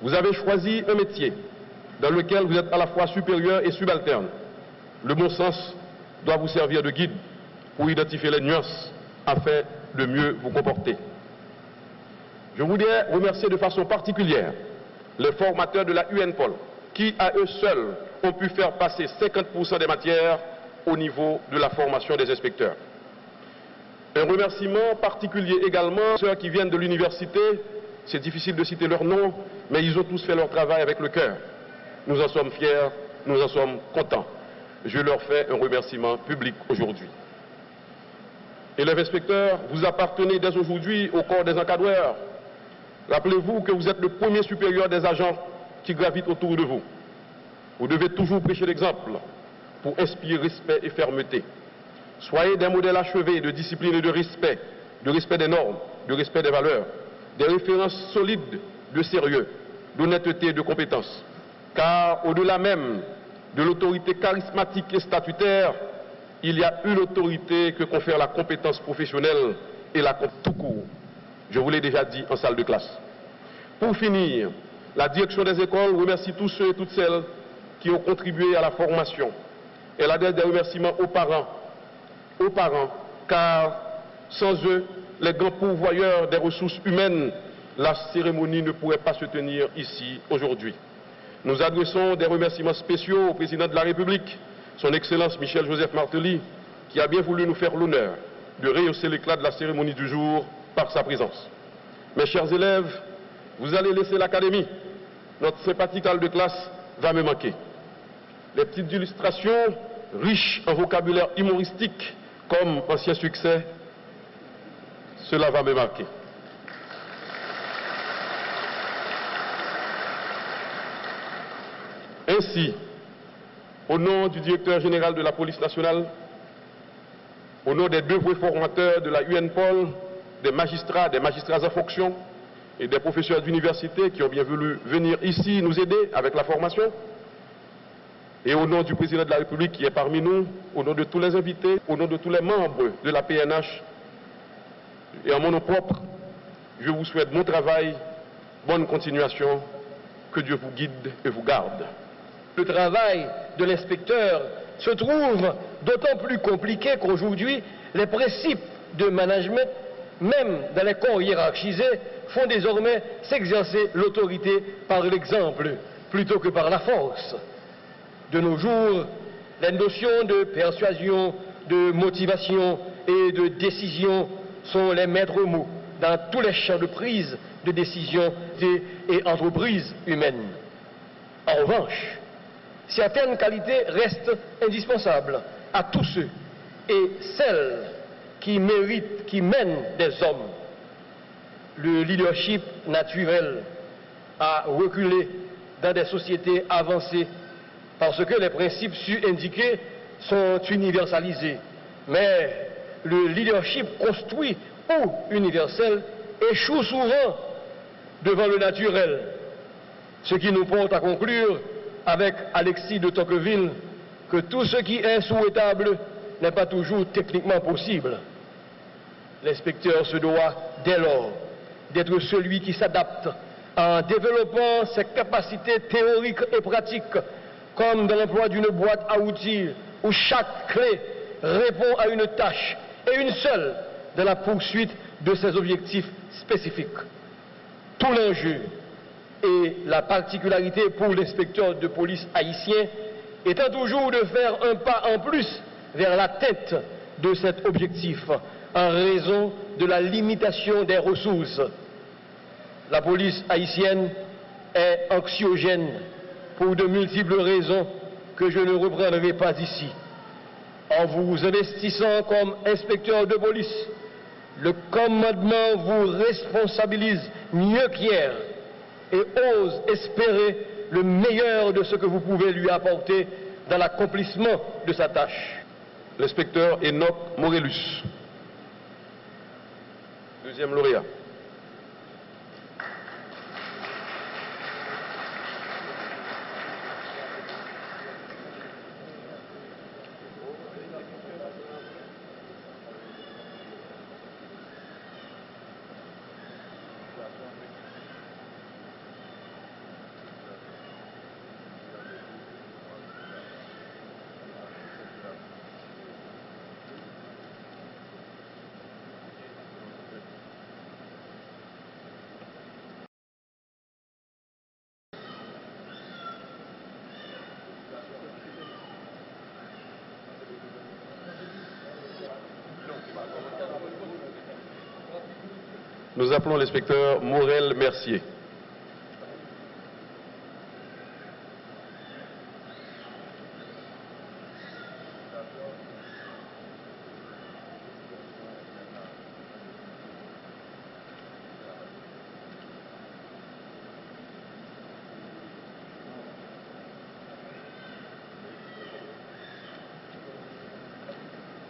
Vous avez choisi un métier dans lequel vous êtes à la fois supérieur et subalterne. Le bon sens doit vous servir de guide pour identifier les nuances afin de mieux vous comporter. Je voudrais remercier de façon particulière les formateurs de la UNPOL qui, à eux seuls, ont pu faire passer 50% des matières au niveau de la formation des inspecteurs. Un remerciement particulier également à ceux qui viennent de l'université. C'est difficile de citer leur nom, mais ils ont tous fait leur travail avec le cœur. Nous en sommes fiers, nous en sommes contents. Je leur fais un remerciement public aujourd'hui. Élèves inspecteurs, vous appartenez dès aujourd'hui au corps des encadreurs. Rappelez-vous que vous êtes le premier supérieur des agents qui gravitent autour de vous. Vous devez toujours prêcher l'exemple pour inspirer respect et fermeté. Soyez des modèles achevés de discipline et de respect des normes, de respect des valeurs, des références solides de sérieux, d'honnêteté et de compétence. Car au-delà même de l'autorité charismatique et statutaire, il y a une autorité que confère la compétence professionnelle et la compétence tout court. Je vous l'ai déjà dit en salle de classe. Pour finir, la direction des écoles remercie tous ceux et toutes celles qui ont contribué à la formation. Elle adresse des remerciements aux parents, car sans eux, les grands pourvoyeurs des ressources humaines, la cérémonie ne pourrait pas se tenir ici aujourd'hui. Nous adressons des remerciements spéciaux au président de la République, son Excellence Michel Joseph Martelly, qui a bien voulu nous faire l'honneur de rehausser l'éclat de la cérémonie du jour par sa présence. Mes chers élèves, vous allez laisser l'académie. Notre sympathique salle de classe va me manquer. Les petites illustrations, riches en vocabulaire humoristique, comme ancien succès, cela va me marquer. Ainsi, au nom du directeur général de la police nationale, au nom des deux formateurs de la UNPOL, des magistrats en fonction et des professeurs d'université qui ont bien voulu venir ici nous aider avec la formation, et au nom du président de la République qui est parmi nous, au nom de tous les invités, au nom de tous les membres de la PNH, et en mon nom propre, je vous souhaite bon travail, bonne continuation, que Dieu vous guide et vous garde. Le travail de l'inspecteur se trouve d'autant plus compliqué qu'aujourd'hui, les principes de management, même dans les corps hiérarchisés, font désormais s'exercer l'autorité par l'exemple plutôt que par la force. De nos jours, les notions de persuasion, de motivation et de décision sont les maîtres mots dans tous les champs de prise de décision et entreprises humaines. En revanche, certaines qualités restent indispensables à tous ceux et celles qui méritent, qui mènent des hommes. Le leadership naturel a reculé dans des sociétés avancées parce que les principes indiqués sont universalisés. Mais le leadership construit ou universel échoue souvent devant le naturel, ce qui nous porte à conclure avec Alexis de Tocqueville que tout ce qui est souhaitable n'est pas toujours techniquement possible. L'inspecteur se doit dès lors d'être celui qui s'adapte en développant ses capacités théoriques et pratiques, comme dans l'emploi d'une boîte à outils où chaque clé répond à une tâche et une seule dans la poursuite de ses objectifs spécifiques. Tout l'enjeu et la particularité pour l'inspecteur de police haïtien étant toujours de faire un pas en plus vers l'atteinte de cet objectif en raison de la limitation des ressources. La police haïtienne est anxiogène pour de multiples raisons que je ne reprendrai pas ici. En vous investissant comme inspecteur de police, le commandement vous responsabilise mieux qu'hier et ose espérer le meilleur de ce que vous pouvez lui apporter dans l'accomplissement de sa tâche. L'inspecteur Enoch Morellus, deuxième lauréat. Nous appelons l'inspecteur Morel Mercier.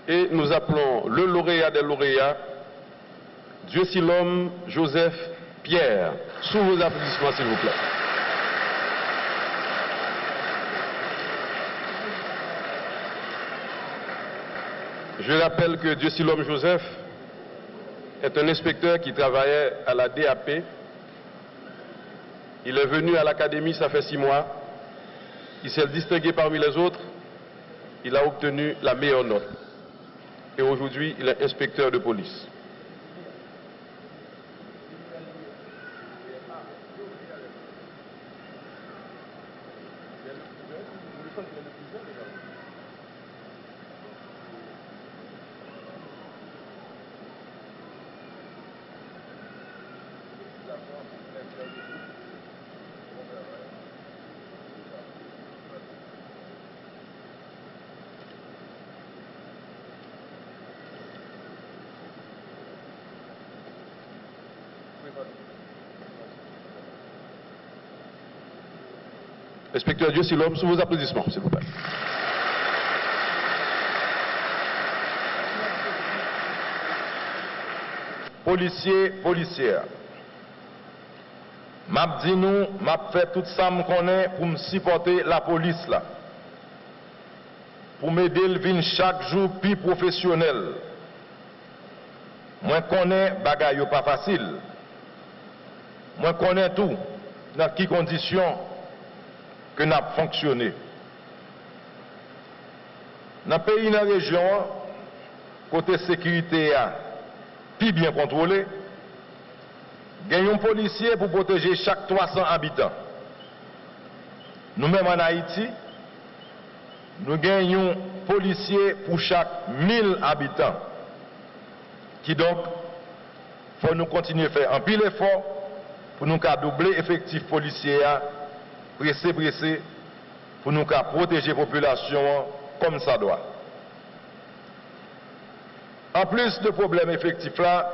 Et nous appelons le lauréat des lauréats, Dieusilhomme Joseph Pierre. Sous vos applaudissements, s'il vous plaît. Je rappelle que Dieusilhomme Joseph est un inspecteur qui travaillait à la DAP. Il est venu à l'académie, ça fait 6 mois. Il s'est distingué parmi les autres. Il a obtenu la meilleure note. Et aujourd'hui, il est inspecteur de police. Inspecteur Dieusilhomme, sous vos applaudissements, s'il vous plaît. Policiers, policières, m'a dit nous, m'a fait tout ça me connaît pour me supporter la police là. Pour m'aider le vin chaque jour plus professionnel. Moi connais bagaille pas facile. Moi connais tout dans quelles conditions que nous avons fonctionné. Dans le pays, dans la région, côté sécurité, plus bien contrôlé, gagnons un policier pour protéger chaque 300 habitants. Nous-mêmes en Haïti, nous gagnons un policier pour chaque 1000 habitants. Qui donc, faut nous continuer à faire un pile effort pour nous doubler l'effectif policier, pressé, pour nous protéger la population comme ça doit. En plus de problèmes effectifs là,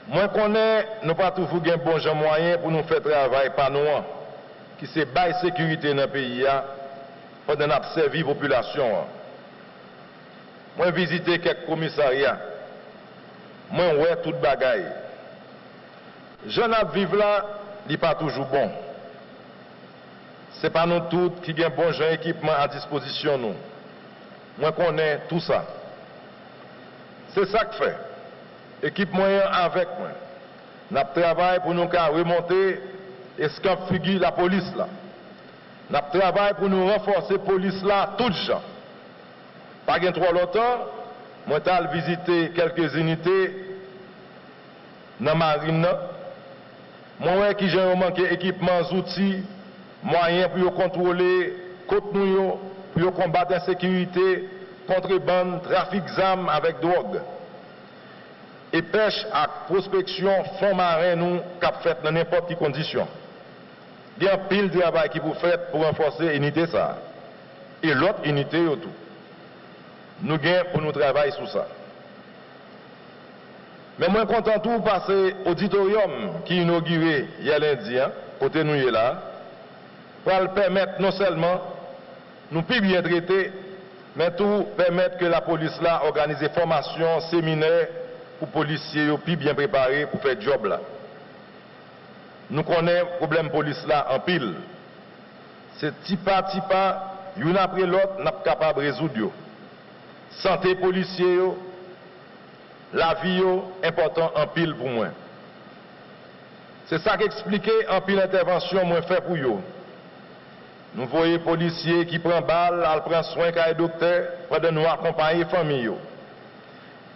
moi connais, nous pas toujours un bon moyen pour nous faire travail par nous, qui c'est bail sécurité dans le pays, pendant nous servi la population. Moi visité quelques commissariats, moi ouais toute bagaille. Jeune à vivre là, il n'est pas toujours bon. Ce n'est pas nous tous qui avons un bon genre équipement à disposition. Nous. Moi, je connais tout ça. C'est ça que fait. Équipe moyen avec moi. Nous travaillons pour nous remonter et ce qu'on figure la police là. Nous travaillons pour nous renforcer la police là, tout gens. Pas de trop longtemps, moi j'ai visité quelques unités dans la marine. Moi qui j'ai manqué équipement, outils, moyens pour contrôler contenu, pour combattre l'insécurité, contrebande, trafic d'armes avec drogue. Et pêche à prospection, fonds marins, nous, cap fait dans n'importe quelle condition. Il y a un pile de travail qui vous fait pour renforcer l'unité ça. Et l'autre unité, tout. Nous gagnons pour nous travailler sur ça. Mais moi, content tout passer auditorium qui est inauguré hier lundi, côté nous là, pour le permettre non seulement nous plus bien traiter, mais tout permettre que la police là organise des formations, séminaires pour policiers plus bien préparés pour faire le job là. Nous connaissons le problème police là en pile. C'est petit pas, l'une après l'autre, nous sommes capables de résoudre. Santé policier, la vie est important en pile pour moi. C'est ça qui explique en pile intervention moi fait pour vous. Nous voyons policiers qui prennent balle, ils prennent soin des docteurs, pendant nous accompagner famille.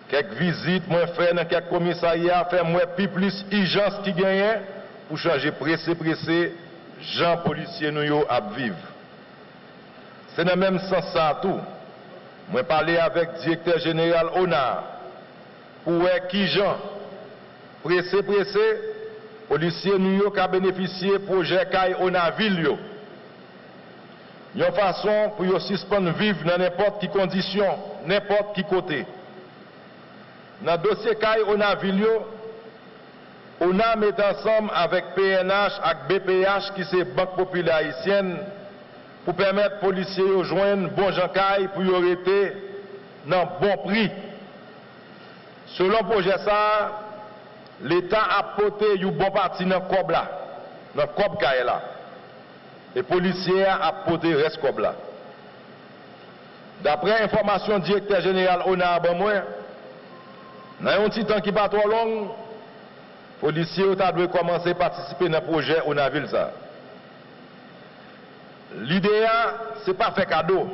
Quelques visites moi fait dans quelques commissariats, faire moi plus urgence qui gagne pour changer pressé, gens policiers nous à vivre. C'est dans le même sens ça tout. Moi parler avec le directeur général ONA pour voir qui gens pressé, policiers nous ont bénéficié projet Caille Onaville. Une façon pour yo suspendre vivre dans n'importe quelle condition, n'importe qui côté. Dans le dossier Caille Onaville, on a mis ensemble avec PNH et BPH qui c'est Banque Populaire Haïtienne pour permettre aux policiers de joindre bon Jean Caille pour y arrêter dans bon prix. Selon le projet ça, l'État a porté une bonne partie dans le cob là, dans le cob Caille là. Et les policiers a porté le reste cob là. D'après information du directeur général Ona Abamoué, dans un petit temps qui pas trop long, les policiers ont dû commencer à participer dans le projet Onaville ça. L'idée, ce n'est pas faire cadeau,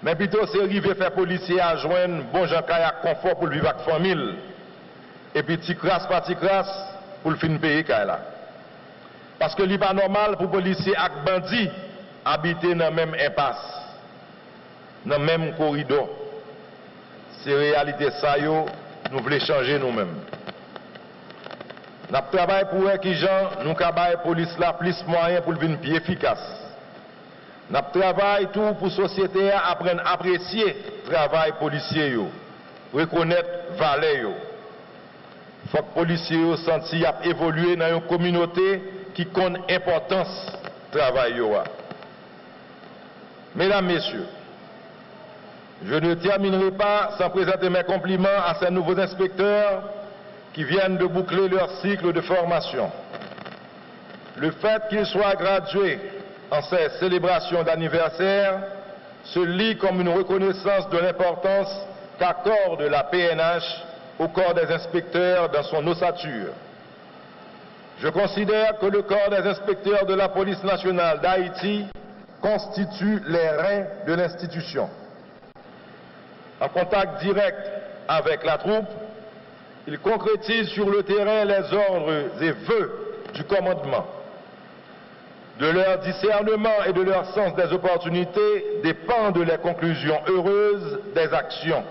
mais plutôt c'est arriver à faire policiers à joindre bon Jean Caille confort pour vivre avec la famille. Et puis, petit crasse pour le fin payer Caille là. Parce que ce n'est pas normal pour les policiers et bandits habiter dans la même impasse, dans le même corridor. C'est la réalité ça, nous voulons changer nous-mêmes. Nous travaillons pour que les gens, nous travaillons pour la police là, plus moyens pour venir plus efficace. Nous travaillons tout pour la société apprendre à apprécier le travail policier, reconnaître la valeur. Il faut que les policiers sentent évoluer dans une communauté qui connaît l'importance du travail. Mesdames, Messieurs, je ne terminerai pas sans présenter mes compliments à ces nouveaux inspecteurs qui viennent de boucler leur cycle de formation. Le fait qu'ils soient gradués en ces célébrations d'anniversaire se lit comme une reconnaissance de l'importance qu'accorde la PNH au corps des inspecteurs dans son ossature. Je considère que le corps des inspecteurs de la police nationale d'Haïti constitue les reins de l'institution. En contact direct avec la troupe, ils concrétisent sur le terrain les ordres et vœux du commandement. De leur discernement et de leur sens des opportunités dépendent les conclusions heureuses des actions.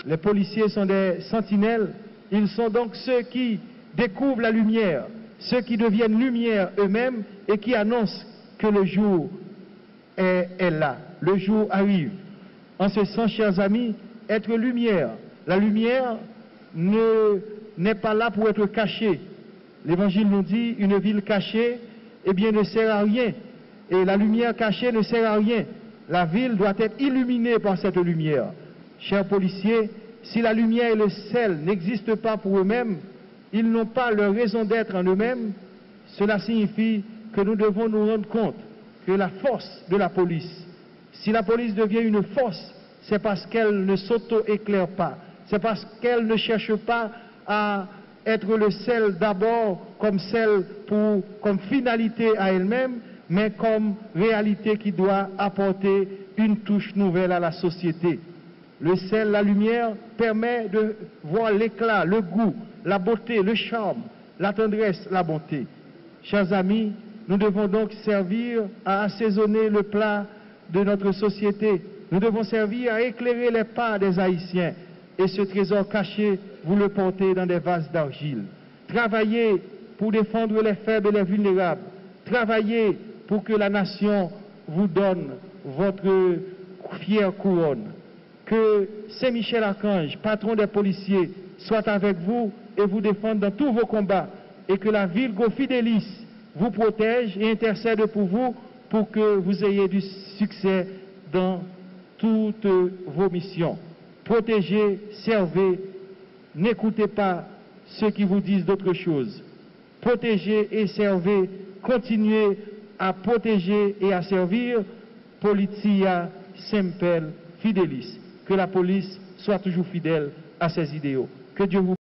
Les policiers sont des sentinelles, ils sont donc ceux qui découvrent la lumière, ceux qui deviennent lumière eux-mêmes et qui annoncent que le jour est là, le jour arrive. En ce sens, chers amis, être lumière, la lumière n'est pas là pour être cachée. L'Évangile nous dit, une ville cachée, eh bien, ne sert à rien. Et la lumière cachée ne sert à rien. La ville doit être illuminée par cette lumière. Chers policiers, si la lumière et le sel n'existent pas pour eux-mêmes, ils n'ont pas leur raison d'être en eux-mêmes, cela signifie que nous devons nous rendre compte que la force de la police, si la police devient une force, c'est parce qu'elle ne s'auto-éclaire pas, c'est parce qu'elle ne cherche pas à être le sel d'abord comme sel comme finalité à elle-même, mais comme réalité qui doit apporter une touche nouvelle à la société. Le sel, la lumière, permet de voir l'éclat, le goût, la beauté, le charme, la tendresse, la bonté. Chers amis, nous devons donc servir à assaisonner le plat de notre société. Nous devons servir à éclairer les pas des Haïtiens. Et ce trésor caché, vous le portez dans des vases d'argile. Travaillez pour défendre les faibles et les vulnérables. Travaillez pour que la nation vous donne votre fière couronne. Que Saint-Michel Archange, patron des policiers, soit avec vous et vous défende dans tous vos combats. Et que la Virgo Fidelis, vous protège et intercède pour vous pour que vous ayez du succès dans toutes vos missions. Protégez, servez, n'écoutez pas ceux qui vous disent d'autres choses. Protégez et servez, continuez à protéger et à servir. Politia semper fidelis. Que la police soit toujours fidèle à ses idéaux. Que Dieu vous